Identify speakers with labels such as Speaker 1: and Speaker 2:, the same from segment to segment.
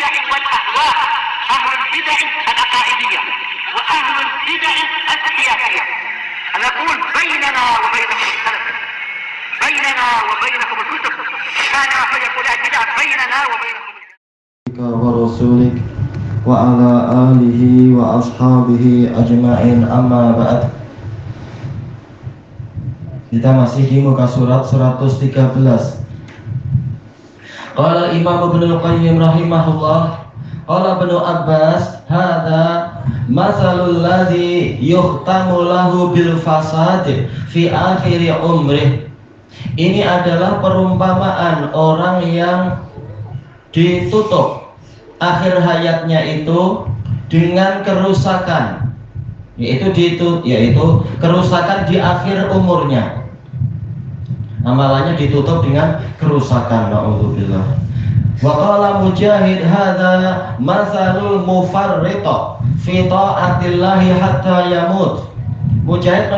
Speaker 1: البدع والأهواء، أهل البدع العقائدية وأهل البدع السياسية. نقول بيننا وبينكم السلف، بيننا وبينكم الكتب، كان فيقول البدع بيننا وبينكم
Speaker 2: ورسولك وعلى آله وأصحابه أجمعين, amma ba'd. Kita masih di muka surat 113. Qala Imam Ibnu Qayyim rahimahullah, qala Ibnu Abbas, hadza matsalul ladzi yuhtamu lahu bil fasad fi akhir umrih. Ini adalah perumpamaan orang yang ditutup akhir hayatnya itu dengan kerusakan, yaitu kerusakan di akhir umurnya. Amalannya ditutup dengan kerusakan. Na'udzubillah. Wa qala Mujahid, hadza matsalul mufarrita fi ta'atillahi hatta yamut. Mujahid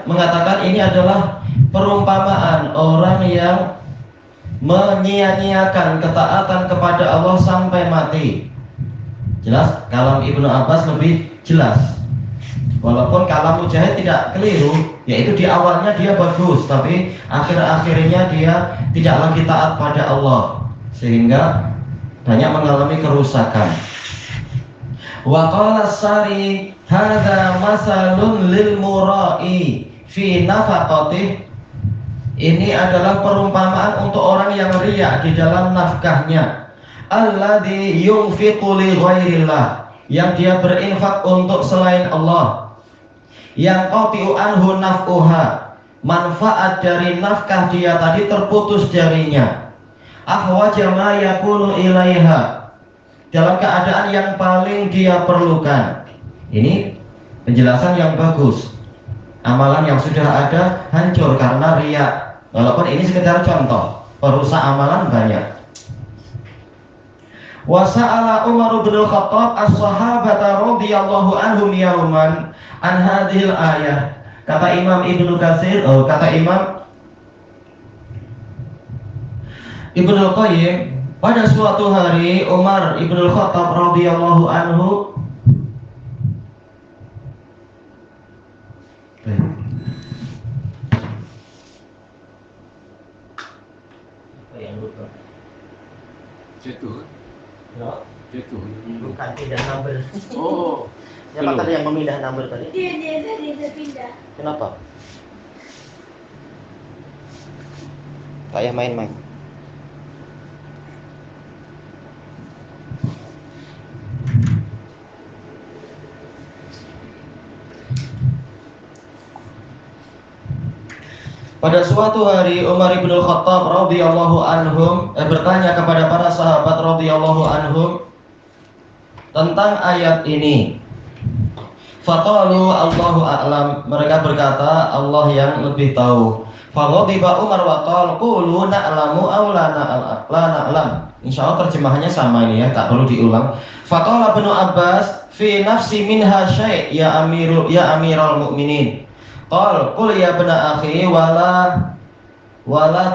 Speaker 2: mengatakan ini adalah perumpamaan orang yang menyia-nyiakan ketaatan kepada Allah sampai mati. Jelas kalam Ibnu Abbas lebih jelas. Walaupun kalam Mujahid tidak keliru, yaitu di awalnya dia bagus, tapi akhir-akhirnya dia tidak lagi taat pada Allah, sehingga banyak mengalami kerusakan. Wa qala Sari, hadza masalun lil mura'i fi nafaqatih. Ini adalah perumpamaan untuk orang yang riya di dalam nafkahnya. Alladzi yunfiqu li ghairillah, yang dia berinfak untuk selain Allah. Yang qati'u anhu naf'uha, manfaat dari nafkah dia tadi terputus darinya. Ahwaja ma yakunu ilaiha, dalam keadaan yang paling dia perlukan. Ini penjelasan yang bagus. Amalan yang sudah ada hancur karena riya. Walaupun ini sekedar contoh, perusak amalan banyak. Wa sa'ala Umar bin Khattab as-sahabata radhiyallahu anhum yauman an hadhil ayah. Kata Imam Ibnu Katsir, kata Imam Ibnu Qayyim, pada suatu hari Umar bin Khattab radhiyallahu anhu
Speaker 3: jatuh.
Speaker 2: ya,
Speaker 3: Jatuh.
Speaker 2: bukan pindah number.
Speaker 3: Oh.
Speaker 2: Siapa tadi yang memindah number tadi?
Speaker 4: Dia pindah.
Speaker 2: Kenapa? Saya main-main. Pada suatu hari Umar bin Khattab radhiyallahu anhum bertanya kepada para sahabat radhiyallahu anhum tentang ayat ini. Faqalu Allahu a'lam, mereka berkata Allah yang lebih tahu. Faghadiba Umar wa qala qulu na'lamu aw la na'lam. Insyaallah terjemahannya sama ini ya, tak perlu diulang. Faqala Ibnu Abbas fi nafsi minha syai' ya amiral mu'minin. Qul ya bena akhi wala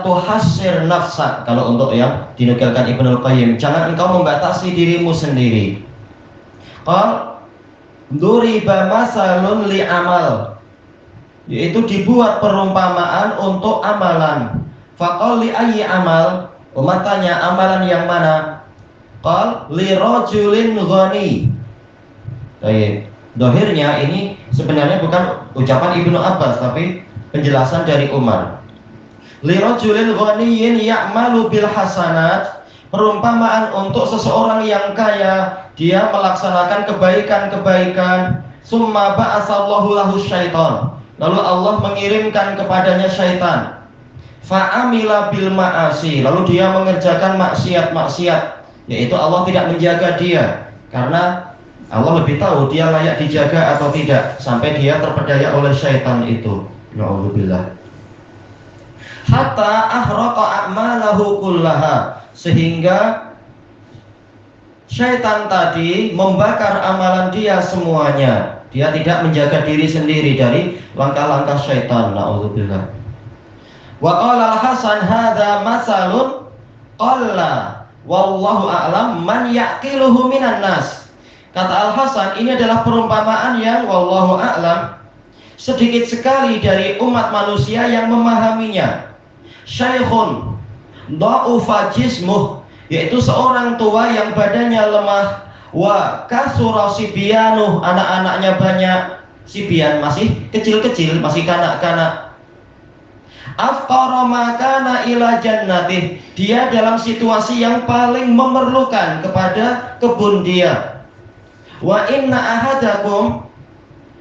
Speaker 2: tuhassir nafsak. Kalau untuk yang dinukilkan Ibnu Qayyim, jangan engkau membatasi dirimu sendiri. Qul duriba masalun li amal, yaitu dibuat perumpamaan untuk amalan. Faqal li ayyi amal, Umar tanya amalan yang mana? Qal li rajulin ghani. Baik, dohirnya ini sebenarnya bukan ucapan Ibnu Abbas, tapi penjelasan dari Umar. Li rajulin ghaniyin ya'malu bil hasanat, perumpamaan untuk seseorang yang kaya, dia melaksanakan kebaikan-kebaikan. Summa ba'asallahu lahu syaitan, lalu Allah mengirimkan kepadanya syaitan. Fa'amila bil ma'asi, lalu dia mengerjakan maksiat-maksiat, yaitu Allah tidak menjaga dia, karena Allah lebih tahu dia layak dijaga atau tidak, sampai dia terpedaya oleh syaitan itu. Na'udzubillah. Hatta ahraqa a'malahu kullaha, sehingga syaitan tadi membakar amalan dia semuanya. Dia tidak menjaga diri sendiri dari langkah-langkah syaitan. Na'udzubillah. Wa qala al-Hasan hadza masalun qalla wallahu a'lam man yaqiluhu minan nas. Kata Al-Hasan, ini adalah perumpamaan yang wallahu a'lam sedikit sekali dari umat manusia yang memahaminya. Syaikhun dha'ufa jismuh, yaitu seorang tua yang badannya lemah, wa kasura sibyanuh, anak-anaknya banyak. Sibyan masih kecil-kecil, masih kanak-kanak. Afqara makana ila jannatih, dia dalam situasi yang paling memerlukan kepada kebun dia. Wa inna ahadakum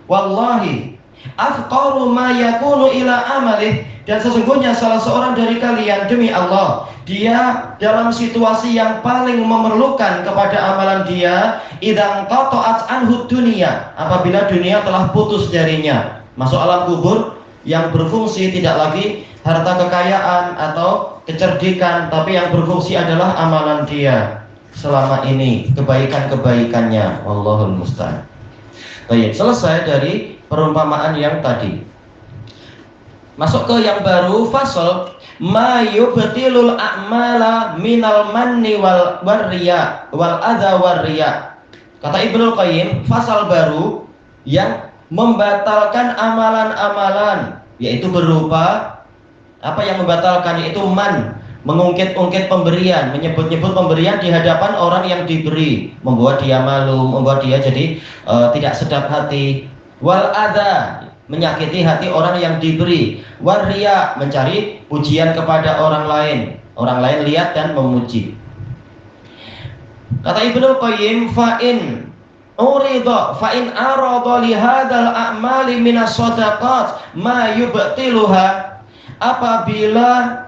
Speaker 2: wallahi afqaru ma yakunu ila amalih, dan sesungguhnya salah seorang dari kalian, demi Allah, dia dalam situasi yang paling memerlukan kepada amalan dia, idzan qata'at anhu dunya, apabila dunia telah putus darinya, masuk alam kubur yang berfungsi tidak lagi harta kekayaan atau kecerdikan, tapi yang berfungsi adalah amalan dia selama ini, kebaikan-kebaikannya. Wallahul musta'an. Baik, selesai dari perumpamaan yang tadi. Masuk ke yang baru, fasal ma yubtilul a'mala minal manni wal riya wal adza war riya. Kata Ibnu Qayyim, fasal baru yang membatalkan amalan-amalan, yaitu berupa apa yang membatalkan, yaitu man, mengungkit-ungkit pemberian, menyebut-nyebut pemberian di hadapan orang yang diberi, membuat dia malu, membuat dia jadi tidak sedap hati. Wal adza, menyakiti hati orang yang diberi. Waria, mencari pujian kepada orang lain lihat dan memuji. Kata Ibnu Qayyim, fa'in arada li hadzal a'mali minas shadaqat ma yubtiluha, apabila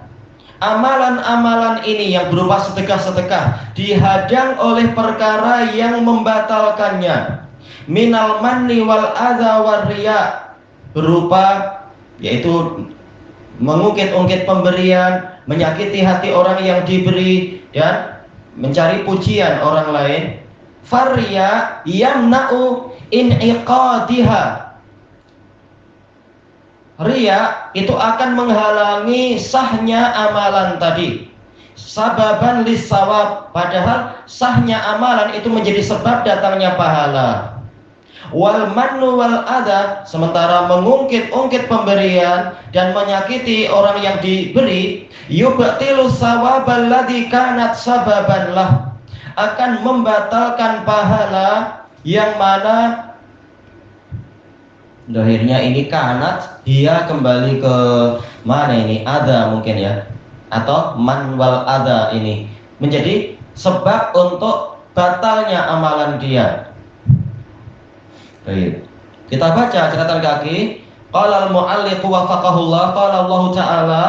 Speaker 2: amalan-amalan ini yang berupa sedekah-sedekah dihadang oleh perkara yang membatalkannya, minal manni wal adza war riya, berupa yaitu mengungkit-ungkit pemberian, menyakiti hati orang yang diberi, dan mencari pujian orang lain. Farya yamna'u in'iqadiha, riya itu akan menghalangi sahnya amalan tadi. Sababan lis-sawab, padahal sahnya amalan itu menjadi sebab datangnya pahala. Wal mannu wal adza, sementara mengungkit-ungkit pemberian dan menyakiti orang yang diberi, yubtilu sawabal ladzi kanat sababan lah, akan membatalkan pahala yang mana akhirnya ini kanat, dia kembali ke mana ini, adza mungkin ya, atau man wal adza, ini menjadi sebab untuk batalnya amalan dia. Baik. Kita baca catatan kaki. Qala al-mu'alliq wafaqahullah, qala Allah Ta'ala,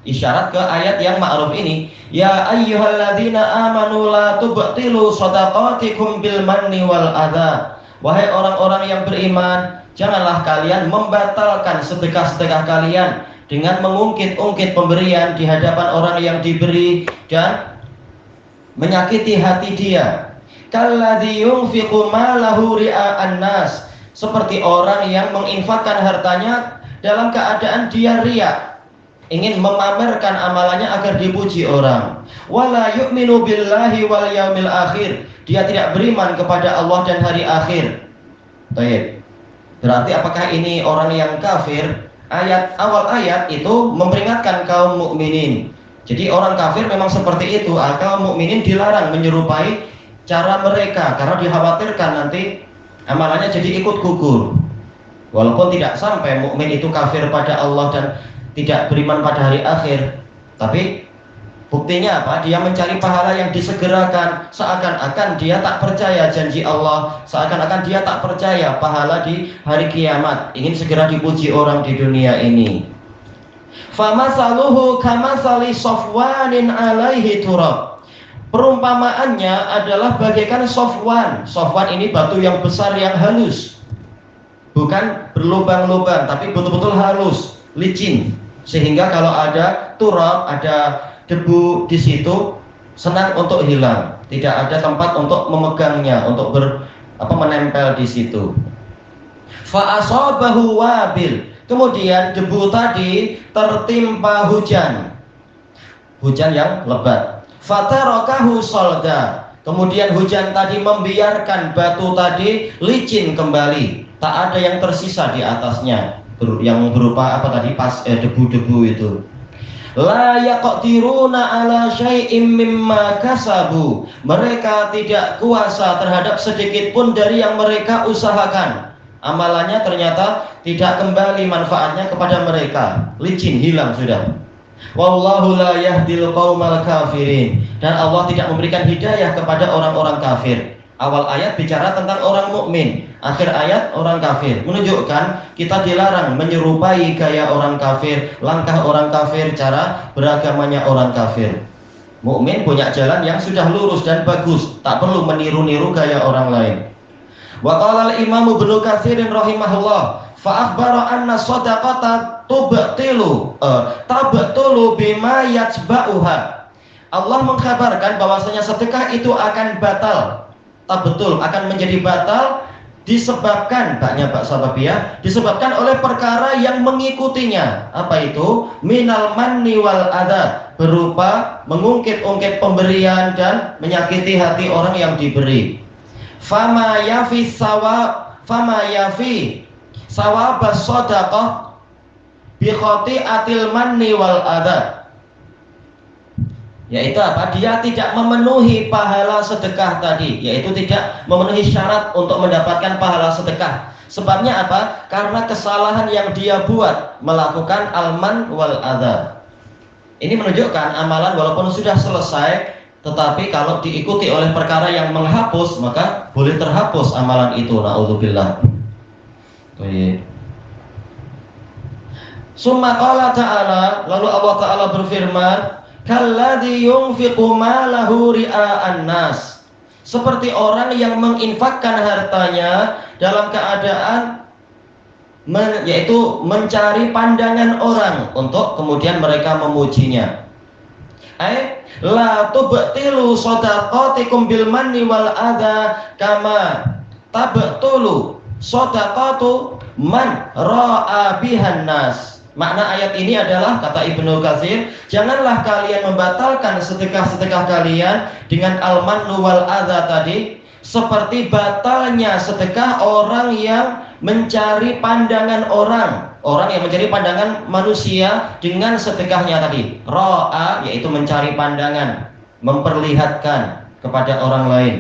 Speaker 2: isyarat ke ayat yang ma'ruf ini, ya ayyuhalladzina amanu la tubtilu shadaqatikum bil manni wal adza. Wahai orang-orang yang beriman, janganlah kalian membatalkan sedekah-sedekah kalian dengan mengungkit-ungkit pemberian di hadapan orang yang diberi dan menyakiti hati dia. Kalladzi yunfiqu malahu ria'an nas, seperti orang yang menginfakkan hartanya dalam keadaan dia riya, ingin memamerkan amalannya agar dipuji orang. Wala yu'minu billahi wal yaumil akhir, dia tidak beriman kepada Allah dan hari akhir. Baik. Berarti apakah ini orang yang kafir? Awal ayat itu memperingatkan kaum mukminin. Jadi orang kafir memang seperti itu. Kaum mukminin dilarang menyerupai cara mereka karena dikhawatirkan nanti amalannya jadi ikut gugur. Walaupun tidak sampai mukmin itu kafir pada Allah dan tidak beriman pada hari akhir, tapi buktinya apa? Dia mencari pahala yang disegerakan, seakan-akan dia tak percaya janji Allah, seakan-akan dia tak percaya pahala di hari kiamat, ingin segera dipuji orang di dunia ini. Famasaluhu kamasali safwanin alaihi turab, perumpamaannya adalah bagaikan safwan. Safwan ini batu yang besar yang halus, bukan berlubang-lubang, tapi betul-betul halus, licin, sehingga kalau ada turab, ada debu di situ senang untuk hilang, tidak ada tempat untuk memegangnya, untuk menempel di situ. Fa asabahu wabil, kemudian debu tadi tertimpa hujan yang lebat. Fatarakahu solda. Kemudian hujan tadi membiarkan batu tadi licin kembali, tak ada yang tersisa di atasnya, yang berupa apa tadi, debu-debu itu. La yaqdiruna ala syai'im mimma kasabu. Mereka tidak kuasa terhadap sedikit pun dari yang mereka usahakan. Amalannya ternyata tidak kembali manfaatnya kepada mereka, licin, hilang sudah. Wallahu la yahdil qaumal kafirin. Dan Allah tidak memberikan hidayah kepada orang-orang kafir. Awal ayat bicara tentang orang mukmin, akhir ayat orang kafir, menunjukkan kita dilarang menyerupai gaya orang kafir, langkah orang kafir, cara beragamanya orang kafir. Mukmin punya jalan yang sudah lurus dan bagus, tak perlu meniru-niru gaya orang lain. Wa qala al-Imam Ibnu Katsir rahimahullah, fa akhbara anna shadaqata tubtilu bima yatba'uha. Allah mengkhabarkan bahwasanya sedekah itu akan batal. Betul, akan menjadi batal disebabkan, baknya Pak Sababiyah, disebabkan oleh perkara yang mengikutinya. Apa itu? Minal manni wal adha, berupa mengungkit-ungkit pemberian dan menyakiti hati orang yang diberi. Fama yafi sawabas shadaqah bi khati'atil manni wal adha. Yaitu apa? Dia tidak memenuhi pahala sedekah tadi, yaitu tidak memenuhi syarat untuk mendapatkan pahala sedekah. Sebabnya apa? Karena kesalahan yang dia buat, melakukan alman wal adha. Ini menunjukkan amalan walaupun sudah selesai, tetapi kalau diikuti oleh perkara yang menghapus, maka boleh terhapus amalan itu. Na'udzubillah. Summa qala ta'ala, lalu Allah Ta'ala berfirman, kalladzi yunfiqu malahu ria'an nas, seperti orang yang menginfakkan hartanya dalam keadaan yaitu mencari pandangan orang untuk kemudian mereka memujinya. La tubtilu shadaqatikum bil manni wal adha kama tabtulu shadaqatu man ra'a bihan nas. Makna ayat ini adalah, kata Ibnu Katsir, janganlah kalian membatalkan sedekah-sedekah kalian dengan al-mannu wal adza tadi, seperti batalnya sedekah orang yang mencari pandangan orang yang mencari pandangan manusia dengan sedekahnya tadi. Ra'a, yaitu mencari pandangan, memperlihatkan kepada orang lain.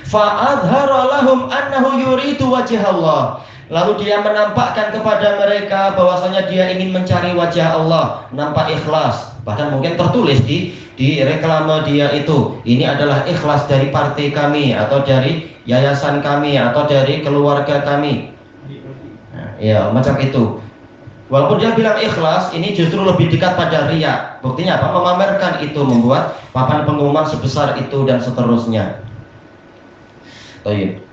Speaker 2: Fa'adhara lahum annahu yuridu wajhallah. Lalu dia menampakkan kepada mereka bahwasanya dia ingin mencari wajah Allah, nampak ikhlas. Bahkan mungkin tertulis di reklame dia itu, ini adalah ikhlas dari partai kami, atau dari yayasan kami, atau dari keluarga kami. Nah, ya, macam itu. Walaupun dia bilang ikhlas, ini justru lebih dekat pada riya. Buktinya apa? Memamerkan itu, membuat papan pengumuman sebesar itu dan seterusnya. Baik.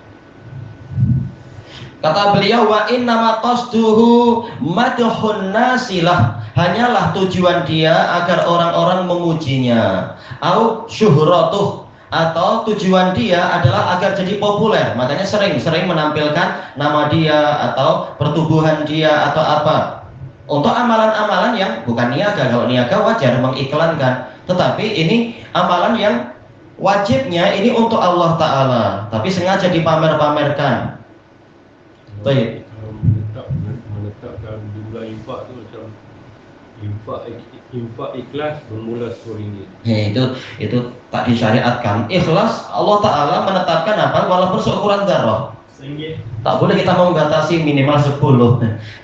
Speaker 2: Kata beliau, wa innama qasduhu madhun nasilah, hanyalah tujuan dia agar orang-orang memujinya. Au syuhratuh, atau tujuan dia adalah agar jadi populer. Makanya sering menampilkan nama dia atau pertubuhan dia atau apa. Untuk amalan-amalan yang bukan niaga. Kalau niaga wajar mengiklankan, tetapi ini amalan yang wajibnya ini untuk Allah Ta'ala, tapi sengaja dipamer-pamerkan. Baik.
Speaker 3: Menetapkan jumlah infak tu macam infak ikhlas bermula RM10.
Speaker 2: Itu tak disyariatkan. Ikhlas Allah Ta'ala menetapkan apa? Walaupun seukuran darah. Tak boleh kita membatasi minimal 10.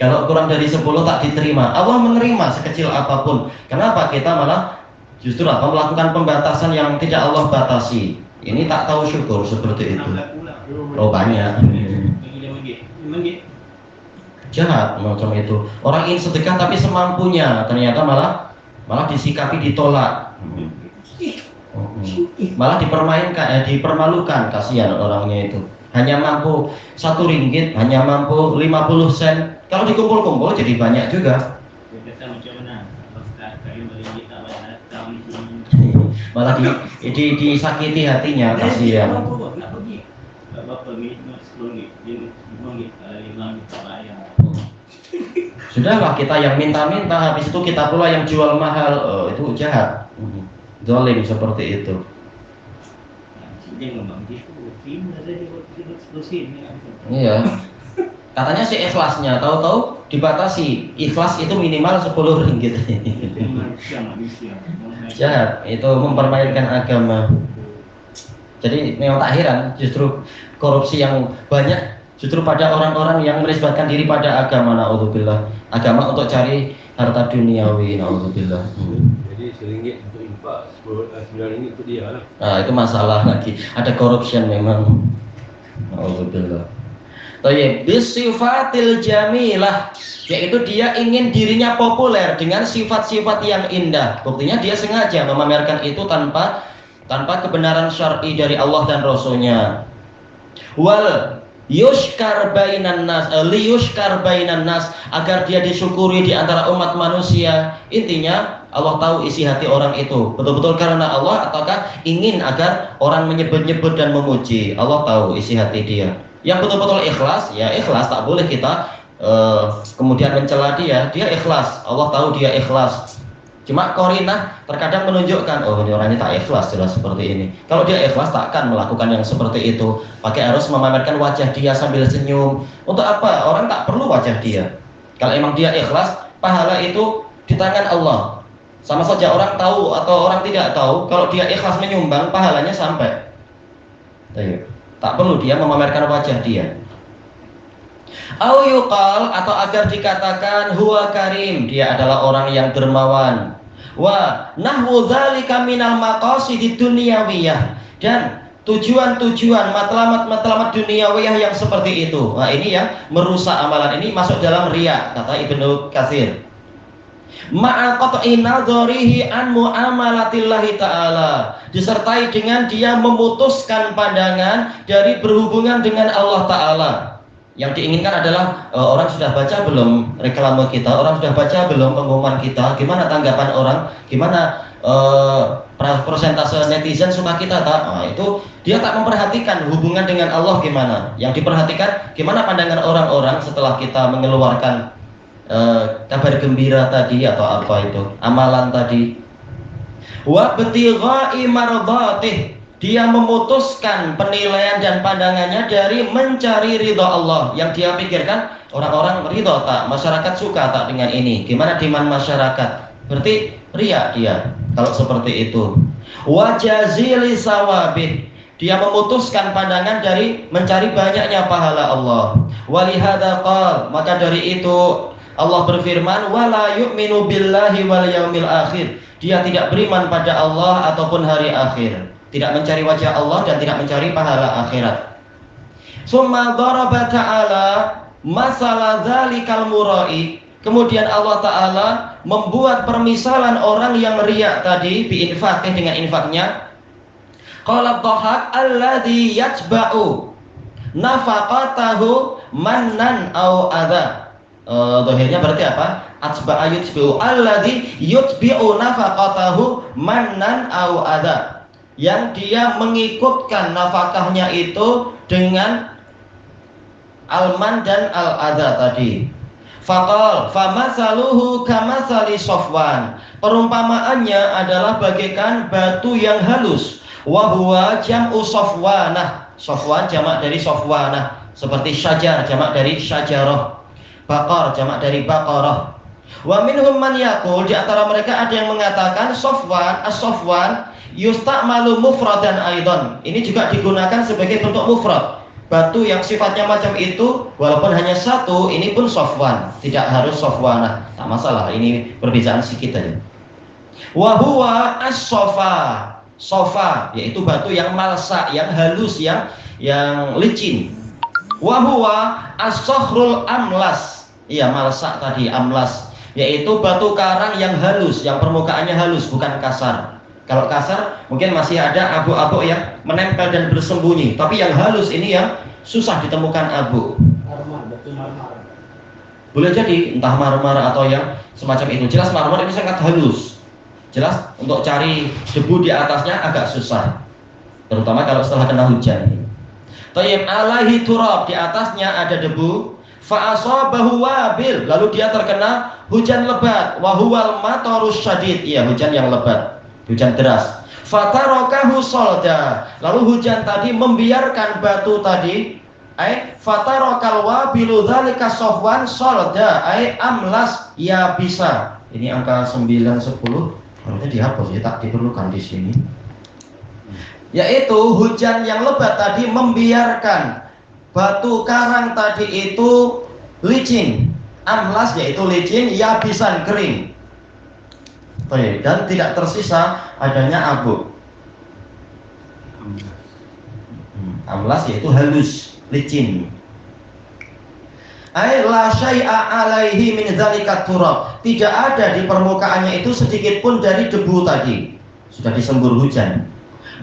Speaker 2: Kalau kurang dari 10 tak diterima. Allah menerima sekecil apapun. Kenapa kita malah justru melakukan pembatasan yang tidak Allah batasi? Ini tak tahu syukur seperti itu. Oh, banyak. Jahat macam itu. Orang ingin sedekah tapi semampunya, ternyata malah disikapi, ditolak, malah dipermainkan, dipermalukan. Kasihan orangnya itu. Hanya mampu RM1, hanya mampu 50 sen. Kalau dikumpul-kumpul jadi banyak juga. Malah disakiti hatinya, kasihan. Sudahlah, kita yang minta-minta, habis itu kita pula yang jual mahal. Itu jahat. zalim seperti itu. Iya. Katanya sih ikhlasnya, tahu-tahu dibatasi. Ikhlas itu minimal 10 ringgit. Jahat, itu mempermainkan agama. Jadi memang tak heran justru korupsi yang banyak justru pada orang-orang yang menisbatkan diri pada agama, naudzubillah. Agama untuk cari harta duniawi, naudzubillah.
Speaker 3: Jadi RM1 untuk infak, RM9 untuk dia lah.
Speaker 2: Nah, itu masalah lagi. Ada corruption memang. Naudzubillah. Baik, bisifatil jamilah, yaitu dia ingin dirinya populer dengan sifat-sifat yang indah. Buktinya dia sengaja memamerkan itu tanpa kebenaran syar'i dari Allah dan Rasulnya. Wal yushkar bainan nas, liyushkar bainan nas, agar dia disyukuri di antara umat manusia. Intinya Allah tahu isi hati orang itu betul-betul karena Allah ataukah ingin agar orang menyebut-nyebut dan memuji. Allah tahu isi hati dia. Yang betul-betul ikhlas, ya ikhlas, tak boleh kita kemudian mencela dia ikhlas. Allah tahu dia ikhlas. Cuma qarinah terkadang menunjukkan, oh ini orang ini tak ikhlas, jelas seperti ini. Kalau dia ikhlas tak akan melakukan yang seperti itu. Pakai harus memamerkan wajah dia sambil senyum. Untuk apa? Orang tak perlu wajah dia. Kalau emang dia ikhlas, pahala itu di tangan Allah. Sama saja orang tahu atau orang tidak tahu, kalau dia ikhlas menyumbang, pahalanya sampai. Ayo. Tak perlu dia memamerkan wajah dia. Au yuqal, atau agar dikatakan huwa karim, dia adalah orang yang dermawan. Wa nahwu dzalika minal maqasidid dunyawiyah, dan tujuan-tujuan matlamat duniawiyah yang seperti itu. Nah, ini yang merusak amalan, ini masuk dalam riya, kata Ibnu Katsir. Ma'a qat'i nadharihi an mu'amalatillahi ta'ala, disertai dengan dia memutuskan pandangan dari berhubungan dengan Allah Ta'ala. Yang diinginkan adalah orang sudah baca belum reklame kita, orang sudah baca belum pengumuman kita, gimana tanggapan orang, gimana persentase netizen suka kita tak? Nah, itu dia tak memperhatikan hubungan dengan Allah gimana. Yang diperhatikan gimana pandangan orang-orang setelah kita mengeluarkan kabar gembira tadi atau apa itu amalan tadi. Wa btigha'i mardatih, dia memutuskan penilaian dan pandangannya dari mencari ridha Allah. Yang dia pikirkan orang-orang ridha tak, masyarakat suka tak dengan ini, gimana demand masyarakat. Berarti riya dia kalau seperti itu. Wa jazili sawabih, dia memutuskan pandangan dari mencari banyaknya pahala Allah. Walihada qal, maka dari itu Allah berfirman, wala yu'minu billahi wal yaumil akhir, dia tidak beriman pada Allah ataupun hari akhir, tidak mencari wajah Allah dan tidak mencari pahala akhirat. Summa daraba ta'ala masalah dzalikal murai, kemudian Allah Ta'ala membuat permisalan orang yang riya tadi biinfaqih, dengan infaknya. Qala dhahak alladhi yatba'u nafaqatahu mannan au adha. Dohirnya berarti apa? Atba'a yutbi'u alladhi yutbi'u nafaqatahu mannan au adha, yang dia mengikutkan nafkahnya itu dengan alman dan al-adha tadi. Faqal famasaluhu kamatsali Safwan, perumpamaannya adalah bagaikan batu yang halus. Wa huwa jam'u safwanah, Safwan jamak dari safwanah, seperti syajar jamak dari syajarah, Baqar jamak dari baqarah. Wa minhum man yaqul, di antara mereka ada yang mengatakan Safwan, as-Safwan yusta'malu mufradan aidan, ini juga digunakan sebagai bentuk mufrad. Batu yang sifatnya macam itu walaupun hanya satu, ini pun Safwan, tidak harus Safwanah, tak masalah, ini perbedaan sedikit aja. Wa huwa as-safa, sofa yaitu batu yang malsa, yang halus, yang licin. Wa huwa as-sakhrul amlas, iya malsa tadi, amlas yaitu batu karang yang halus, yang permukaannya halus, bukan kasar. Kalau kasar mungkin masih ada abu-abu yang menempel dan bersembunyi, tapi yang halus ini yang susah ditemukan abu. Boleh jadi entah marmer atau yang semacam itu. Jelas marmer ini sangat halus, jelas untuk cari debu di atasnya agak susah, terutama kalau setelah kena hujan. Tayyib alaihi turab, di atasnya ada debu. Fa asabahu wabil, lalu dia terkena hujan lebat. Wa huwal matarus syadid, iya hujan yang lebat. hujan deras. Fatarakahu solda, lalu hujan tadi membiarkan batu tadi, fatarakal wabilu dzalika sofwan solda, amlas ya bisa. Ini angka 9, 10 harusnya dihapus ya, tak diperlukan di sini. Yaitu hujan yang lebat tadi membiarkan batu karang tadi itu licin, amlas yaitu licin, yabisan kering. Dan tidak tersisa adanya abu. Amlas yaitu halus, licin. La syai'a alaihi min dzalika turab. Tidak ada di permukaannya itu sedikit pun dari debu tadi. Sudah disembur hujan.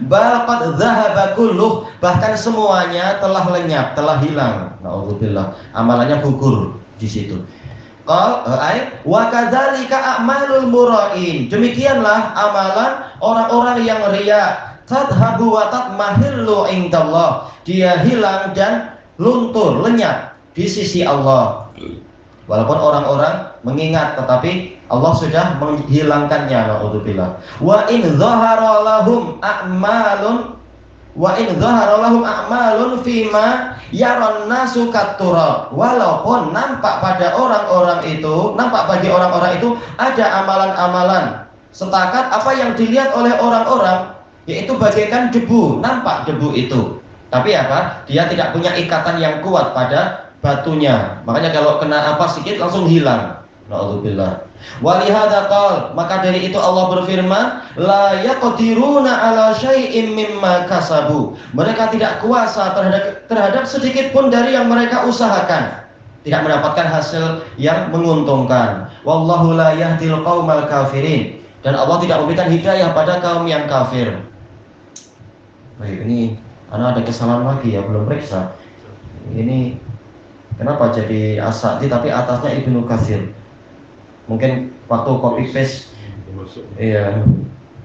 Speaker 2: Bal qad dzahaba kulluh, bahkan semuanya telah lenyap, telah hilang. Nauzubillah. Amalannya gugur di situ. Wa kadzalika a'malul mura'in. Demikianlah amalan orang-orang yang riya. Tadhabu wa tatmahillu indallah. Dia hilang dan luntur, lenyap di sisi Allah. Walaupun orang-orang mengingat, tetapi Allah sudah menghilangkannya. Nauzubillah. Wa in dhahara lahum a'malun fima yaron nasu katurab. Walaupun nampak pada orang-orang itu, nampak bagi orang-orang itu ada amalan-amalan setakat apa yang dilihat oleh orang-orang, yaitu bagaikan debu, nampak debu itu. Tapi apa? Dia tidak punya ikatan yang kuat pada batunya. Makanya kalau kena apa sedikit langsung hilang. Nauzubillah. Walihada qal, maka dari itu Allah berfirman, la yaqdiruna ala syai'im mimma kasabu. Mereka tidak kuasa terhadap sedikit pun dari yang mereka usahakan. Tidak mendapatkan hasil yang menguntungkan. Wallahu la yahdil qaumal kafirin. Dan Allah tidak memberikan hidayah pada kaum yang kafir. Baik, ini ada kesalahan lagi ya, belum periksa. Ini kenapa jadi As-Sa'di tapi atasnya Ibnu Katsir? Mungkin waktu copy paste. Iya,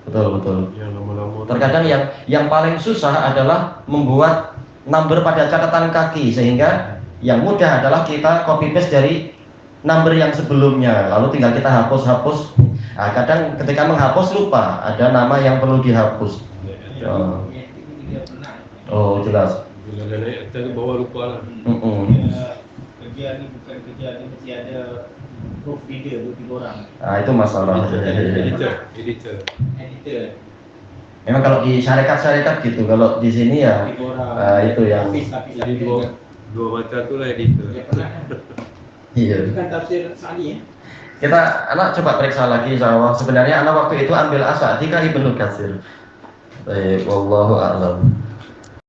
Speaker 2: betul.
Speaker 3: Yang lama-lama.
Speaker 2: Terkadang yang paling susah adalah membuat number pada catatan kaki, sehingga yang mudah adalah kita copy paste dari number yang sebelumnya, lalu tinggal kita hapus. Nah, kadang ketika menghapus lupa ada nama yang perlu dihapus. Oh, jelas.
Speaker 3: Bila dah naik atas bawah lupa lah.
Speaker 5: Kerja ni bukan kerja ni, mesti ada provider 2-3 orang.
Speaker 2: Itu masalah.
Speaker 3: Editor.
Speaker 2: Memang kalau di syarikat gitu, kalau di sini ya
Speaker 5: 3 orang.
Speaker 2: itu yang
Speaker 3: Jadi dua macam tu lah editor.
Speaker 2: iya.
Speaker 5: Bukan tafsir Sa'di ya.
Speaker 2: Kita anak coba periksa lagi insyaallah. Sebenarnya anak waktu itu ambil As-Sa'di ka Ibnu Katsir. Baik, wallahu a'lam.